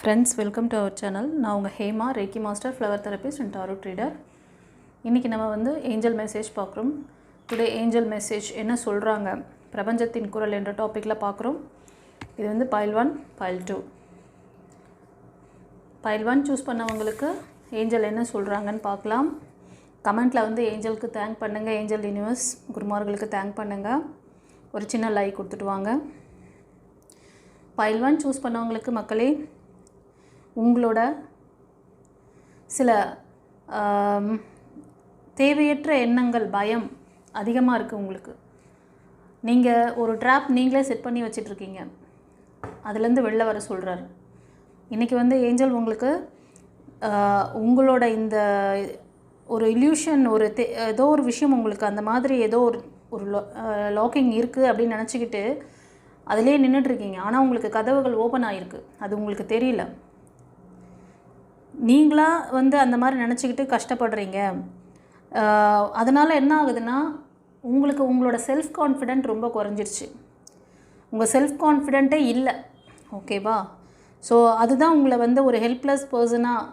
Friends, welcome to our channel. நான் உங்கள் Hema, reiki master, flower therapist and tarot reader. இன்றைக்கி நம்ம ஏஞ்சல் மெசேஜ் பார்க்குறோம். டுடே ஏஞ்சல் மெசேஜ் என்ன சொல்கிறாங்க, பிரபஞ்சத்தின் குரல் என்ற டாப்பிக்கில் பார்க்குறோம். இது பைல் 1, பைல் 2. பைல் 1 சூஸ் பண்ணவங்களுக்கு ஏஞ்சல் என்ன சொல்கிறாங்கன்னு பார்க்கலாம். கமெண்ட்டில் ஏஞ்சலுக்கு தேங்க் பண்ணுங்கள், ஏஞ்சல் யூனிவர்ஸ் குருமார்களுக்கு தேங்க் பண்ணுங்கள். ஒரு சின்ன லைக் கொடுத்துட்டு வாங்க. பைல் 1 சூஸ் பண்ணவங்களுக்கு மக்களே, உங்களோட சில தேவையற்ற எண்ணங்கள், பயம் அதிகமாக இருக்குது உங்களுக்கு. நீங்கள் ஒரு ட்ராப் நீங்களே செட் பண்ணி வச்சிட்ருக்கீங்க. அதுலேருந்து வெளில வர சொல்கிறார். இன்றைக்கி ஏஞ்சல் உங்களுக்கு உங்களோட இந்த ஒரு இல்யூஷன், ஏதோ ஒரு விஷயம் உங்களுக்கு அந்த மாதிரி ஏதோ ஒரு லாக்கிங் இருக்குது அப்படின்னு நினச்சிக்கிட்டு அதிலே நின்றுட்டுருக்கீங்க. ஆனால் உங்களுக்கு கதவுகள் ஓப்பன் ஆகிருக்கு, அது உங்களுக்கு தெரியல. நீங்களாக அந்த மாதிரி நினச்சிக்கிட்டு கஷ்டப்படுறீங்க. அதனால் என்ன ஆகுதுன்னா, உங்களுக்கு உங்களோட செல்ஃப் கான்ஃபிடென்ட் ரொம்ப குறைஞ்சிருச்சு. உங்கள் செல்ஃப் கான்ஃபிடென்ட்டே இல்லை, ஓகேவா? ஸோ அதுதான் உங்களை ஒரு ஹெல்ப்லெஸ் பர்சனாக,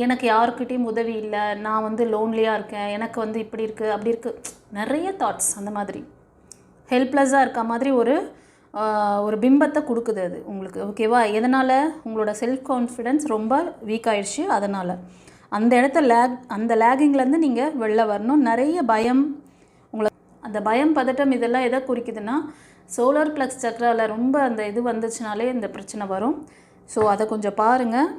எனக்கு யாருக்கிட்டேயும் உதவி இல்லை, நான் லோன்லியாக இருக்கேன், எனக்கு இப்படி இருக்குது அப்படி இருக்குது, நிறைய தாட்ஸ் அந்த மாதிரி ஹெல்ப்லெஸ்ஸாக இருக்க மாதிரி ஒரு பிம்பத்தை கொடுக்குது அது உங்களுக்கு, ஓகேவா? எதனால்? உங்களோட செல்ஃப் கான்ஃபிடென்ஸ் ரொம்ப வீக் ஆகிடுச்சு. அதனால் அந்த இடத்த அந்த லேகிங்லேருந்து நீங்கள் வெளில வரணும். நிறைய பயம், அந்த பயம், பதட்டம் இதெல்லாம் எதை குறிக்குதுன்னா, சோலார் ப்ளக்ஸ் சக்ராவில் ரொம்ப அந்த இது வந்துச்சுனாலே இந்த பிரச்சனை வரும். ஸோ அதை கொஞ்சம் பாருங்கள்.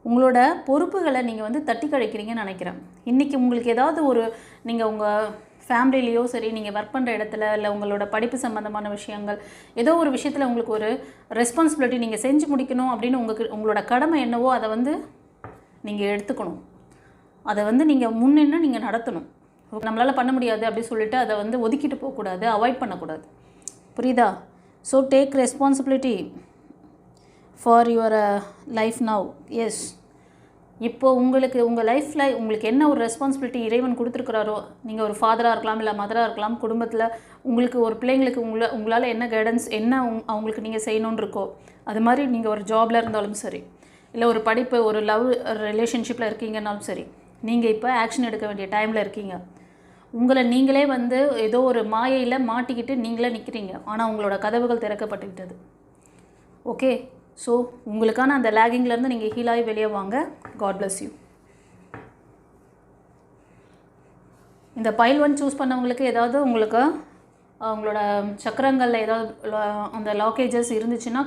உங்களோட பொறுப்புகளை நீங்கள் தட்டி கழிக்கிறீங்கன்னு நினைக்கிறேன். இன்றைக்கி உங்களுக்கு ஏதாவது நீங்கள் உங்கள் ஃபேமிலிலேயோ சரி, நீங்கள் ஒர்க் பண்ணுற இடத்துல, இல்லை உங்களோட படிப்பு சம்மந்தமான விஷயங்கள், ஏதோ ஒரு விஷயத்தில் உங்களுக்கு ஒரு ரெஸ்பான்சிபிலிட்டி நீங்கள் செஞ்சு முடிக்கணும் அப்படின்னு உங்களோட கடமை என்னவோ அதை நீங்கள் எடுத்துக்கணும். அதை நீங்கள் முன்னின்று நீங்கள் நடத்தணும். நம்மளால் பண்ண முடியாது அப்படின்னு சொல்லிட்டு அதை ஒதுக்கிட்டு போகக்கூடாது, அவாய்ட் பண்ணக்கூடாது. புரியுதா? So take responsibility for your life now. Yes, இப்போது உங்கள் லைஃப்பில் உங்களுக்கு என்ன ஒரு ரெஸ்பான்சிபிலிட்டி இறைவன் கொடுத்துருக்குறாரோ, நீங்கள் ஒரு ஃபாதராக இருக்கலாம், இல்லை மதராக இருக்கலாம், குடும்பத்தில் உங்களுக்கு ஒரு பிள்ளைங்களுக்கு உங்களால் என்ன கைடன்ஸ், என்ன அவங்களுக்கு நீங்கள் செய்யணுன்னு இருக்கோ, அது மாதிரி நீங்கள் ஒரு ஜாபில் இருந்தாலும் சரி, இல்லை ஒரு படிப்பு, ஒரு லவ் ரிலேஷன்ஷிப்பில் இருக்கீங்கன்னாலும் சரி, நீங்கள் இப்போ ஆக்ஷன் எடுக்க வேண்டிய டைமில் இருக்கீங்க. உங்களை நீங்களே ஏதோ ஒரு மாயையில் மாட்டிக்கிட்டு நீங்களே நிற்கிறீங்க. ஆனால் உங்களோட கதவுகள் திறக்கப்பட்டுக்கிட்டது. ஓகே, ஸோ உங்களுக்கான அந்த லேகிங்லேருந்து நீங்கள் ஹீலாகி வெளியே வாங்க. God bless you. இந்த பைல் 1 சூஸ் பண்ணவங்களுக்கு ஏதாவது உங்களுக்கு உங்களோட சக்கரங்களில் ஏதாவது அந்த லாக்கேஜஸ் இருந்துச்சுன்னா